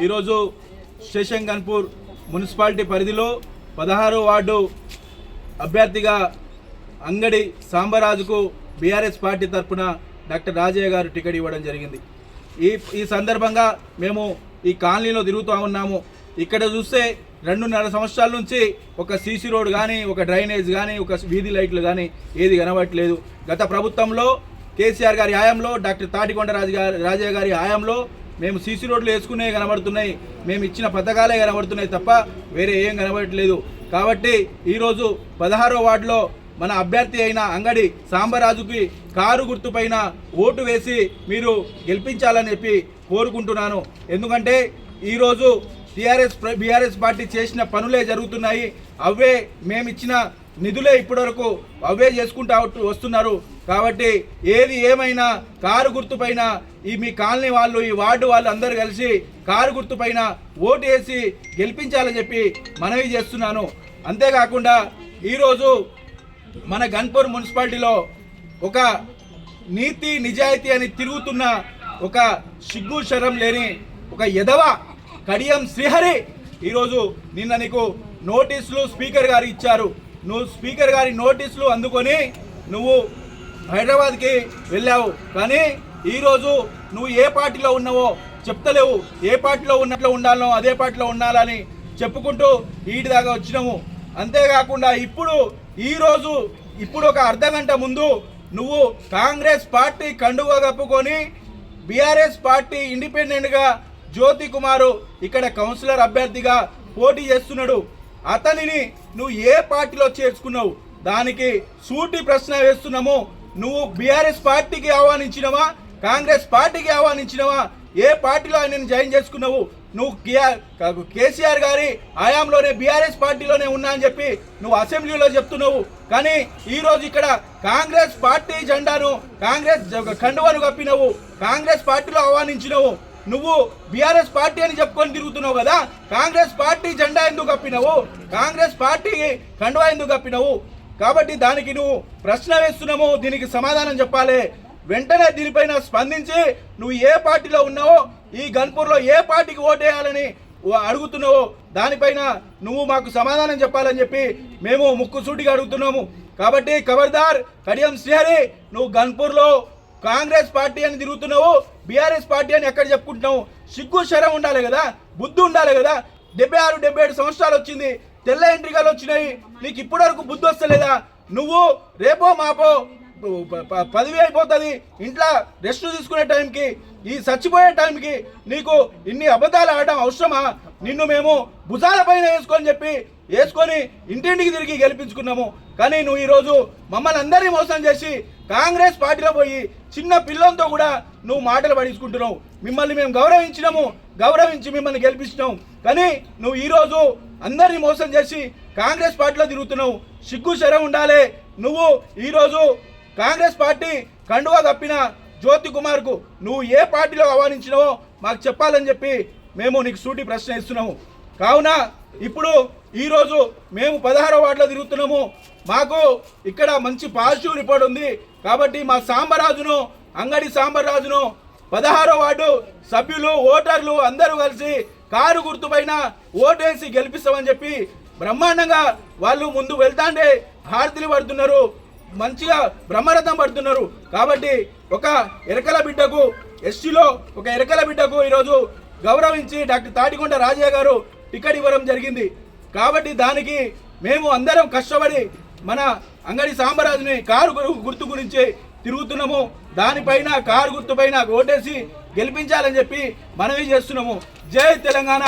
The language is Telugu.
ఈరోజు స్టేషన్ గన్పూర్ మున్సిపాలిటీ పరిధిలో 16వ వార్డు అభ్యర్థిగా అంగడి సాంబరాజుకు బీఆర్ఎస్ పార్టీ తరఫున డాక్టర్ రాజయ్య గారు టికెట్ ఇవ్వడం జరిగింది. ఈ సందర్భంగా మేము ఈ కాలనీలో తిరుగుతూ ఉన్నాము. ఇక్కడ చూస్తే 2.5 సంవత్సరాల నుంచి ఒక సీసీ రోడ్ కానీ, ఒక డ్రైనేజ్ కానీ, ఒక వీధి లైట్లు కానీ ఏది కనబడట్లేదు. గత ప్రభుత్వంలో కేసీఆర్ గారి హయాంలో, డాక్టర్ తాటికొండ రాజయ్య గారి హయాంలో మేము సీసీ రోడ్లు వేసుకునే కనబడుతున్నాయి, మేము ఇచ్చిన పథకాలే కనబడుతున్నాయి తప్ప వేరే ఏం కనబడట్లేదు. కాబట్టి ఈరోజు 16వ వార్డులో మన అభ్యర్థి అయిన అంగడి సాంబరాజుకి కారు గుర్తుపైన ఓటు వేసి మీరు గెలిపించాలని చెప్పి కోరుకుంటున్నాను. ఎందుకంటే ఈరోజు బీఆర్ఎస్ పార్టీ చేసిన పనులే జరుగుతున్నాయి. అవే మేమిచ్చిన నిధులే ఇప్పటివరకు అవే చేసుకుంటూ వస్తున్నారు. కాబట్టి ఏది ఏమైనా కారు గుర్తుపైన మీ కాలనీ వాళ్ళు, ఈ వార్డు వాళ్ళు అందరూ కలిసి కారు గుర్తుపైన ఓటు వేసి గెలిపించాలని చెప్పి మనవి చేస్తున్నాను. అంతేకాకుండా ఈరోజు మన గన్పూర్ మున్సిపాలిటీలో ఒక నీతి నిజాయితీ అని తిరుగుతున్న ఒక సిగ్గు శరం లేని ఒక ఎదవ కడియం శ్రీహరి ఈరోజు నిన్న నీకు నోటీసులు స్పీకర్ గారు ఇచ్చారు. నువ్వు స్పీకర్ గారి నోటీసులు అందుకొని నువ్వు హైదరాబాద్కి వెళ్ళావు. కానీ ఈరోజు నువ్వు ఏ పార్టీలో ఉన్నావో చెప్తలేవు. ఏ పార్టీలో ఉన్నట్లు ఉండాలనో అదే పార్టీలో ఉండాలని చెప్పుకుంటూ ఈటి దాకా వచ్చినాము. అంతేకాకుండా ఇప్పుడు ఒక అర్ధగంట ముందు నువ్వు కాంగ్రెస్ పార్టీ కండువా కప్పుకొని బీఆర్ఎస్ పార్టీ ఇండిపెండెంట్గా జ్యోతి కుమారు ఇక్కడ కౌన్సిలర్ అభ్యర్థిగా పోటీ చేస్తున్నాడు. అతనిని నువ్వు ఏ పార్టీలో చేర్చుకున్నావు? దానికి సూటి ప్రశ్న వేస్తున్నాము. నువ్వు బీఆర్ఎస్ పార్టీకి ఆహ్వానించినవా, కాంగ్రెస్ పార్టీకి ఆహ్వానించినవా? ఏ పార్టీలో ఆయన జాయిన్ చేసుకున్నావు? నువ్వు కేసీఆర్ గారి హయాంలోనే బీఆర్ఎస్ పార్టీలోనే ఉన్నా అని చెప్పి నువ్వు అసెంబ్లీలో చెప్తున్నావు. కానీ ఈరోజు ఇక్కడ కాంగ్రెస్ పార్టీ జెండాను, కాంగ్రెస్ కండువాను కప్పినవు, కాంగ్రెస్ పార్టీలో ఆహ్వానించినవు. నువ్వు బీఆర్ఎస్ పార్టీ అని చెప్పుకొని తిరుగుతున్నావు కదా, కాంగ్రెస్ పార్టీ జెండా ఎందుకు కప్పినవు? కాంగ్రెస్ పార్టీ కండువా ఎందుకు కప్పినవు? కాబట్టి దానికి నువ్వు ప్రశ్న వేస్తున్నాము, దీనికి సమాధానం చెప్పాలి. వెంటనే దీనిపైన స్పందించి నువ్వు ఏ పార్టీలో ఉన్నావో, ఈ గన్పూర్లో ఏ పార్టీకి ఓటేయాలని అడుగుతున్నావో దానిపైన నువ్వు మాకు సమాధానం చెప్పాలని చెప్పి మేము ముక్కుసూటిగా అడుగుతున్నాము. కాబట్టి ఖబర్దార్ కడియం శ్రీహరి, నువ్వు గన్పూర్లో కాంగ్రెస్ పార్టీ అని తిరుగుతున్నావు, బీఆర్ఎస్ పార్టీ అని ఎక్కడ చెప్పుకుంటున్నావు? సిగ్గు శరం ఉండాలి కదా, బుద్ధి ఉండాలి కదా. 76-77 సంవత్సరాలు వచ్చింది, తెల్ల ఎంట్రికలు వచ్చినాయి, నీకు ఇప్పటి వరకు బుద్ధి వస్తలేదా? నువ్వు రేపో మాపో పదవి అయిపోతుంది, ఇంట్లో రెస్ట్ తీసుకునే టైంకి, ఈ చచ్చిపోయే టైంకి నీకు ఇన్ని అబద్ధాలు ఆడడం అవసరమా? నిన్ను మేము భుజాల పైన వేసుకొని ఇంటింటికి తిరిగి గెలిపించుకున్నాము. కానీ నువ్వు ఈరోజు మమ్మల్ని అందరినీ మోసం చేసి కాంగ్రెస్ పార్టీలో పోయి చిన్న పిల్లలతో కూడా నువ్వు మాటలు పడించుకుంటున్నావు. మిమ్మల్ని మేము గౌరవించి మిమ్మల్ని గెలిపించినాం. కానీ నువ్వు ఈరోజు అందరినీ మోసం చేసి కాంగ్రెస్ పార్టీలో తిరుగుతున్నావు. సిగ్గు శరం ఉండాలి. నువ్వు ఈరోజు కాంగ్రెస్ పార్టీ కండువా కప్పిన జ్యోతి కుమార్కు నువ్వు ఏ పార్టీలో ఆహ్వానించినావో మాకు చెప్పాలని చెప్పి మేము నీకు సూటి ప్రశ్న ఇస్తున్నాము. కావున ఇప్పుడు ఈరోజు మేము 16వ వార్డులో తిరుగుతున్నాము. మాకు ఇక్కడ మంచి పాజిటివ్ రిపోర్ట్ ఉంది. కాబట్టి మా సాంబరాజును, అంగడి సాంబరాజును 16వ వార్డు సభ్యులు, ఓటర్లు అందరూ కలిసి కారు గుర్తుపైన ఓటేసి గెలిపిస్తామని చెప్పి బ్రహ్మాండంగా వాళ్ళు ముందు వెళ్తాండే హారతిని పడుతున్నారు, మంచిగా బ్రహ్మరథం పడుతున్నారు. కాబట్టి ఒక ఎరకల బిడ్డకు, ఎస్టీలో ఒక ఎరకల బిడ్డకు ఈరోజు గౌరవించి డాక్టర్ తాటికొండ రాజయ్య గారు టికెట్ ఇవ్వడం జరిగింది. కాబట్టి దానికి మేము అందరం కష్టపడి మన అంగడి సాంబరాజుని కారు గుర్తు గురించి తిరుగుతున్నాము. దానిపైన కారు గుర్తుపైన ఓటేసి గెలిపించాలని చెప్పి మనవి చేస్తున్నాము. జై తెలంగాణ.